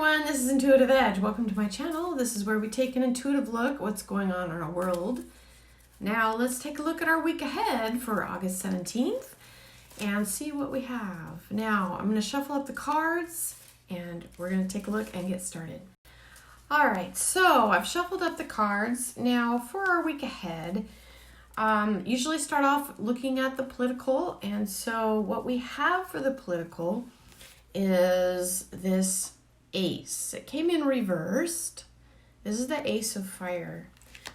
everyone, this is Intuitive Edge. Welcome to my channel. This is where we take an intuitive look at what's going on in our world. Now let's take a look at our week ahead for August 17th and see what we have. Now I'm going to shuffle up the cards and we're going to take a look and get started. Alright, so I've shuffled up the cards. Now for our week ahead, usually start off looking at the political, and so what we have for the political is this ace. It came in reversed. This is the Ace of Fire.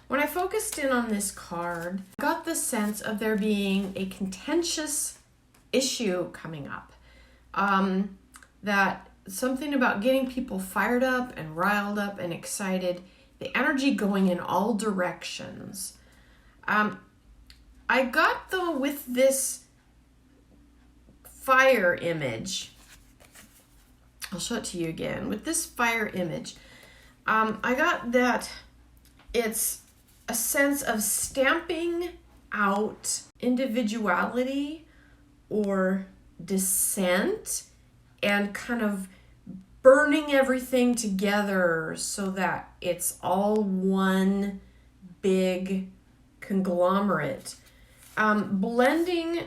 When I focused in on this card, I got the sense of there being a contentious issue coming up. That something about getting people fired up and riled up and excited, the energy going in all directions. I got though with this fire image, I'll show it to you again. With this fire image, I got that it's a sense of stamping out individuality or dissent and kind of burning everything together so that it's all one big conglomerate. Blending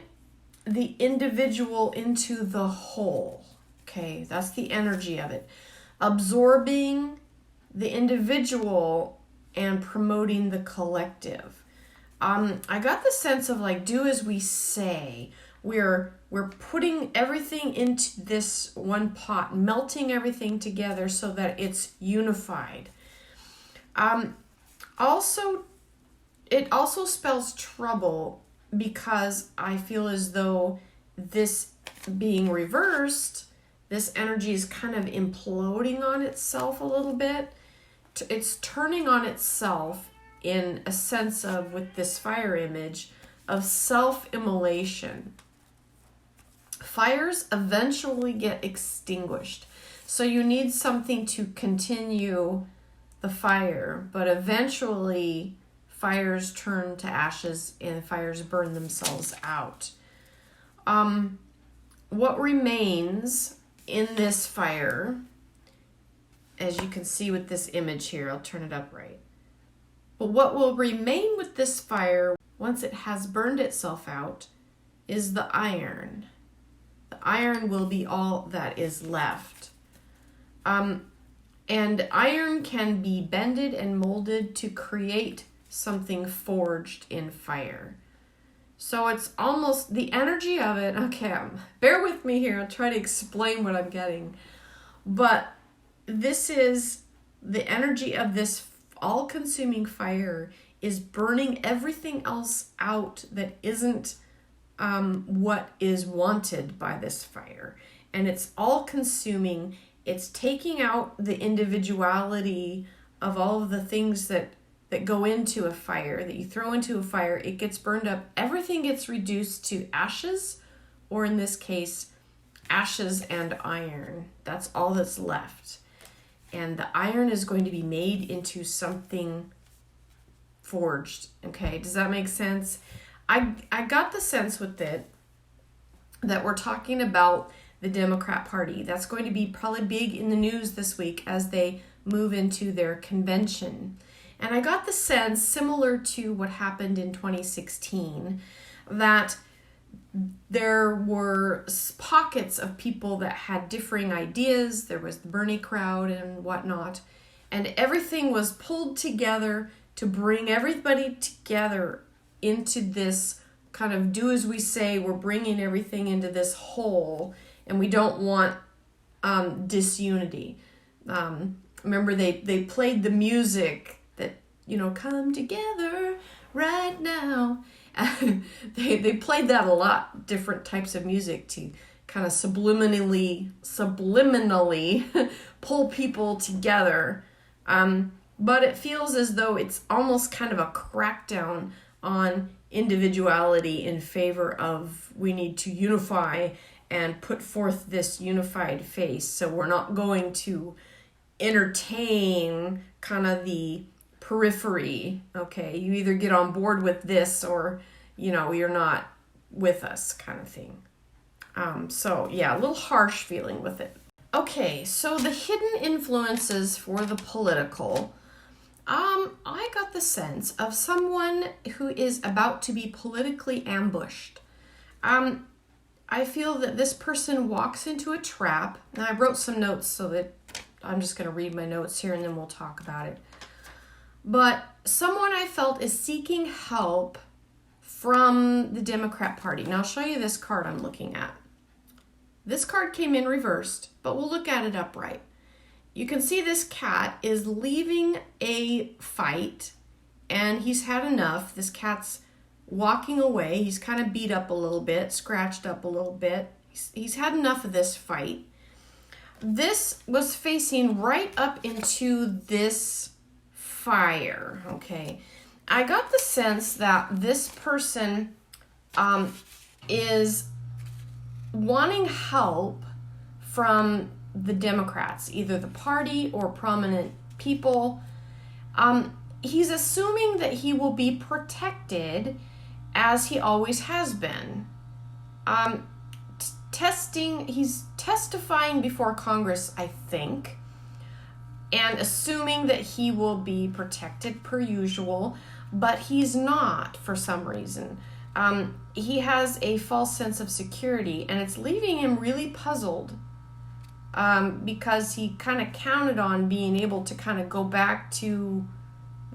the individual into the whole. Okay, that's the energy of it. Absorbing the individual and promoting the collective. I got the sense of like, do as we say. We're putting everything into this one pot, melting everything together so that it's unified. It also spells trouble because I feel as though this being reversed, this energy is kind of imploding on itself a little bit. It's turning on itself in a sense of, with this fire image, of self-immolation. Fires eventually get extinguished. So you need something to continue the fire, but eventually fires turn to ashes and fires burn themselves out. What remains in this fire, as you can see with this image here, I'll turn it up right. But what will remain with this fire once it has burned itself out is the iron. The iron will be all that is left. And iron can be bended and molded to create something forged in fire. So it's almost the energy of it. Okay, bear with me here. I'll try to explain what I'm getting. But this is the energy of this all-consuming fire is burning everything else out that isn't what is wanted by this fire. And it's all-consuming. It's taking out the individuality of all of the things that go into a fire, that you throw into a fire. It gets burned up. Everything gets reduced to ashes, or in this case, ashes and iron. That's all that's left. And the iron is going to be made into something forged. Okay, does that make sense? I got the sense with it that we're talking about the Democrat Party. That's going to be probably big in the news this week as they move into their convention. And I got the sense, similar to what happened in 2016, that there were pockets of people that had differing ideas. There was the Bernie crowd and whatnot. And everything was pulled together to bring everybody together into this kind of do as we say. We're bringing everything into this whole, and we don't want disunity. Remember, they played the music that, come together right now. They played that a lot, different types of music to kind of subliminally pull people together. But it feels as though it's almost kind of a crackdown on individuality in favor of we need to unify and put forth this unified face. So we're not going to entertain kind of the periphery. Okay, you either get on board with this or you're not with us, kind of thing. So yeah, a little harsh feeling with it. Okay, so the hidden influences for the political. I got the sense of someone who is about to be politically ambushed. I feel that this person walks into a trap, and I wrote some notes so that I'm just going to read my notes here and then we'll talk about it. But someone I felt is seeking help from the Democrat Party. Now I'll show you this card I'm looking at. This card came in reversed, but we'll look at it upright. You can see this cat is leaving a fight, and he's had enough. This cat's walking away. He's kind of beat up a little bit, scratched up a little bit. He's had enough of this fight. This was facing right up into this fire, okay? I got the sense that this person is wanting help from the Democrats, either the party or prominent people. He's assuming that he will be protected as he always has been. He's testifying before Congress, I think, and assuming that he will be protected per usual, but he's not for some reason. He has a false sense of security, and it's leaving him really puzzled because he kind of counted on being able to kind of go back to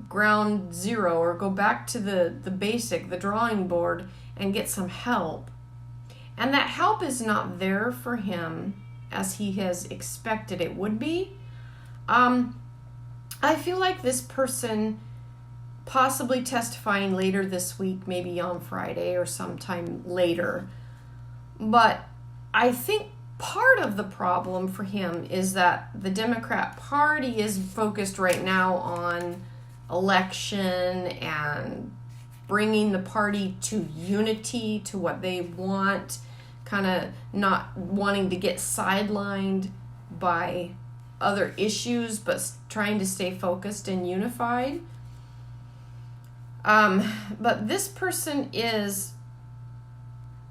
ground zero or go back to the basic, the drawing board, and get some help. And that help is not there for him as he has expected it would be. I feel like this person possibly testifying later this week, maybe on Friday or sometime later. But I think part of the problem for him is that the Democrat Party is focused right now on election and bringing the party to unity, to what they want, kind of not wanting to get sidelined by other issues, but trying to stay focused and unified. But this person is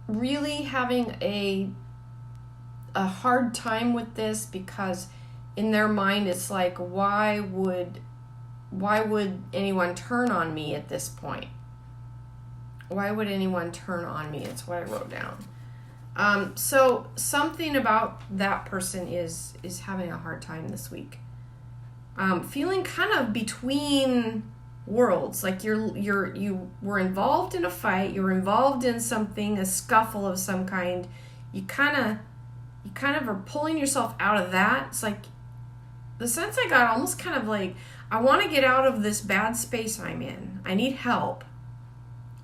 really having a hard time with this because in their mind it's like, why would anyone turn on me at this point? Why would anyone turn on me? It's what I wrote down. So something about that person is having a hard time this week. Feeling kind of between worlds, like you were involved in a fight, you were involved in something, a scuffle of some kind. You kind of are pulling yourself out of that. It's like the sense I got almost kind of like, I want to get out of this bad space I'm in. I need help.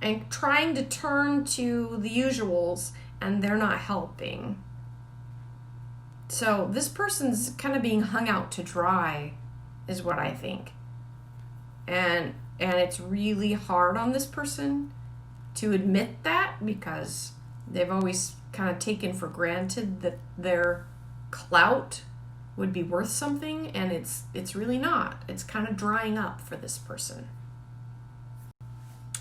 And trying to turn to the usuals, and they're not helping. So this person's kind of being hung out to dry, is what I think. And it's really hard on this person to admit that because they've always kind of taken for granted that their clout would be worth something, and it's really not. It's kind of drying up for this person.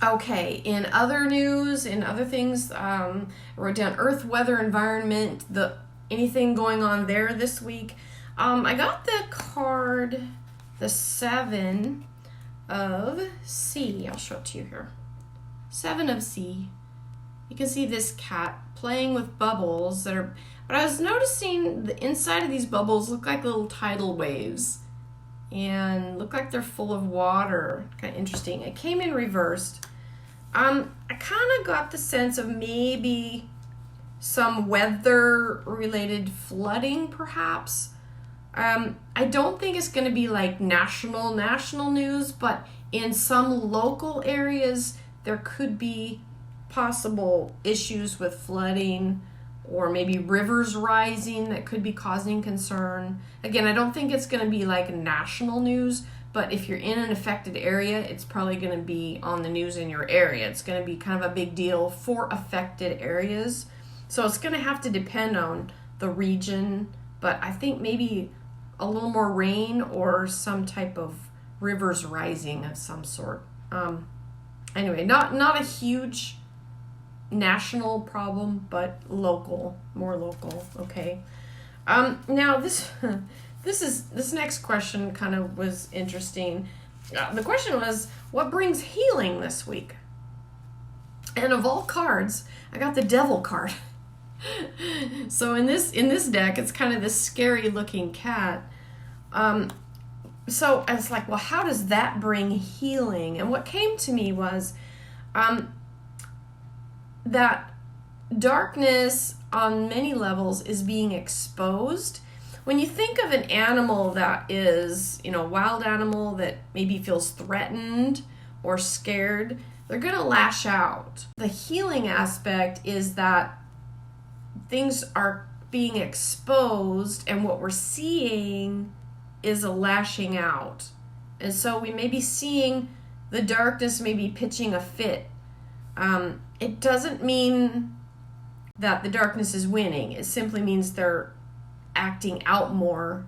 Okay, in other news, in other things, I wrote down Earth, weather, environment, anything going on there this week. I got the card, the 7 of C. I'll show it to you here. 7 of C. You can see this cat playing with bubbles but I was noticing the inside of these bubbles look like little tidal waves and look like they're full of water. Kind of interesting. It came in reversed. I kind of got the sense of maybe some weather-related flooding, perhaps. I don't think it's going to be like national news, but in some local areas, there could be possible issues with flooding or maybe rivers rising that could be causing concern. Again, I don't think it's going to be like national news, but if you're in an affected area, it's probably going to be on the news in your area. It's going to be kind of a big deal for affected areas. So it's going to have to depend on the region, but I think maybe a little more rain or some type of rivers rising of some sort. Anyway, not a huge national problem, but local, more local, okay? Now this next question kind of was interesting. The question was, what brings healing this week? And of all cards, I got the Devil card. So in this deck, it's kind of this scary looking cat. So I was like, well, how does that bring healing? And what came to me was that darkness on many levels is being exposed. When you think of an animal that is, a wild animal that maybe feels threatened or scared, they're going to lash out. The healing aspect is that things are being exposed, and what we're seeing is a lashing out. And so we may be seeing the darkness maybe pitching a fit. It doesn't mean that the darkness is winning. It simply means they're acting out more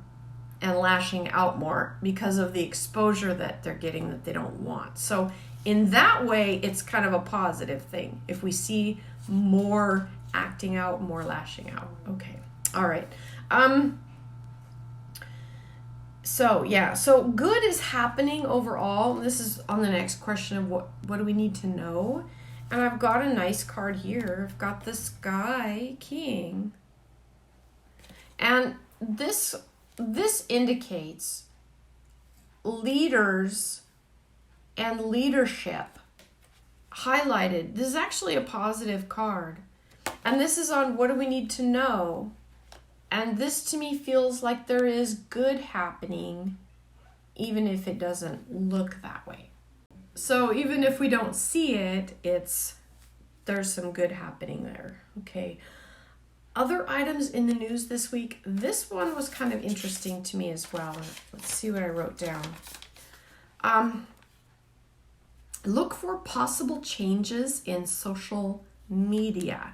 and lashing out more because of the exposure that they're getting that they don't want. So in that way, it's kind of a positive thing. If we see more acting out, more lashing out. Okay. All right. So good is happening overall. This is on the next question of what do we need to know? And I've got a nice card here. I've got the Sky King. And this indicates leaders and leadership highlighted. This is actually a positive card. And this is on what do we need to know? And this to me feels like there is good happening, even if it doesn't look that way. So even if we don't see it, there's some good happening there. Okay. Other items in the news this week. This one was kind of interesting to me as well. Let's see what I wrote down. Look for possible changes in social media.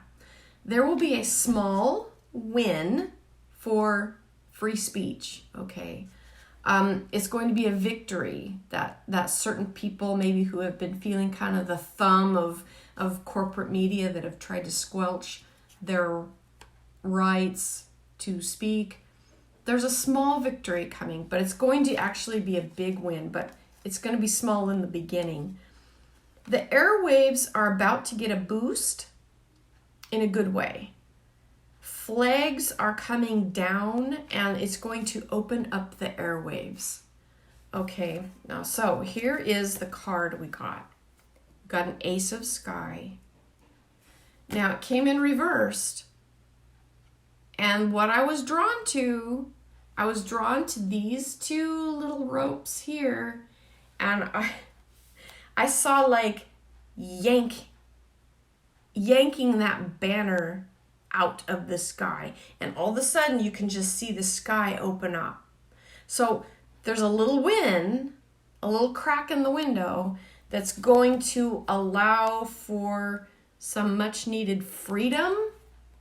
There will be a small win for free speech, okay? It's going to be a victory that certain people maybe who have been feeling kind of the thumb of corporate media that have tried to squelch their rights to speak. There's a small victory coming, but it's going to actually be a big win, but it's going to be small in the beginning. The airwaves are about to get a boost in a good way. Flags are coming down and it's going to open up the airwaves. Okay, now so here is the card we got. We got an Ace of Sky. Now it came in reversed. And what I was drawn to these two little ropes here. And I saw like yanking that banner out of the sky, and all of a sudden you can just see the sky open up. So there's a little wind, a little crack in the window that's going to allow for some much needed freedom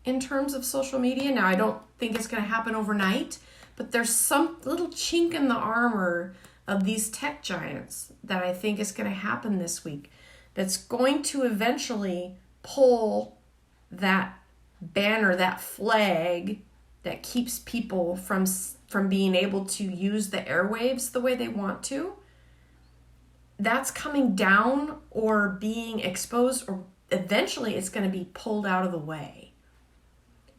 in terms of social media. Now I don't think it's going to happen overnight, but there's some little chink in the armor of these tech giants that I think is going to happen this week that's going to eventually pull that banner, that flag that keeps people from being able to use the airwaves the way they want to. That's coming down or being exposed, or eventually it's going to be pulled out of the way.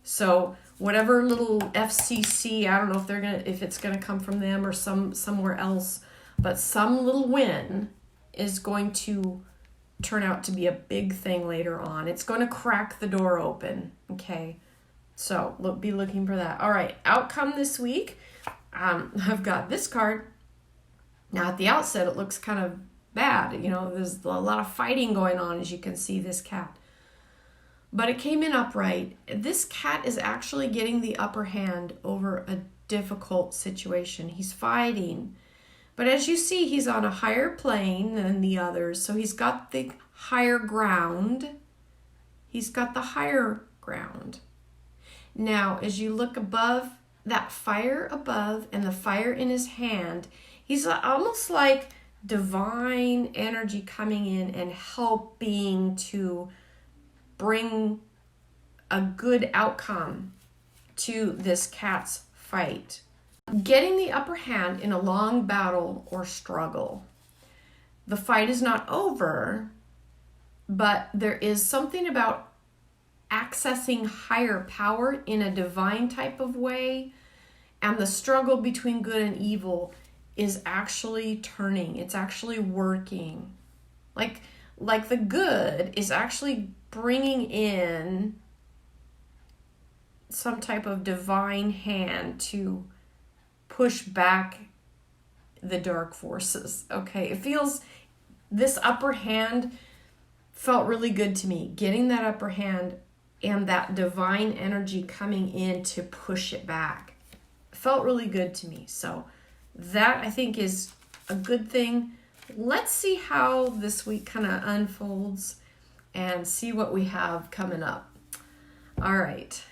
So whatever little FCC, I don't know if it's gonna come from them or somewhere else, but some little win is going to turn out to be a big thing later on. It's going to crack the door open. Okay, so be looking for that. All right, outcome this week. I've got this card. Now at the outset, it looks kind of bad. There's a lot of fighting going on, as you can see this cat. But it came in upright. This cat is actually getting the upper hand over a difficult situation. He's fighting. But as you see, he's on a higher plane than the others. So he's got the higher ground. Now, as you look above, that fire above and the fire in his hand, he's almost like divine energy coming in and helping to bring a good outcome to this cat's fight. Getting the upper hand in a long battle or struggle. The fight is not over, but there is something about accessing higher power in a divine type of way, and the struggle between good and evil is actually turning. It's actually working. Like the good is actually bringing in some type of divine hand to push back the dark forces. Okay, this upper hand felt really good to me. Getting that upper hand and that divine energy coming in to push it back felt really good to me. So that, I think, is a good thing. Let's see how this week kind of unfolds and see what we have coming up. All right.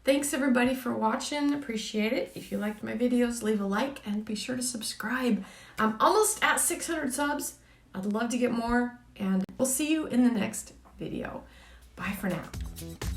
Thanks everybody for watching. Appreciate it. If you liked my videos, leave a like and be sure to subscribe. I'm almost at 600 subs. I'd love to get more, and we'll see you in the next video. Bye for now.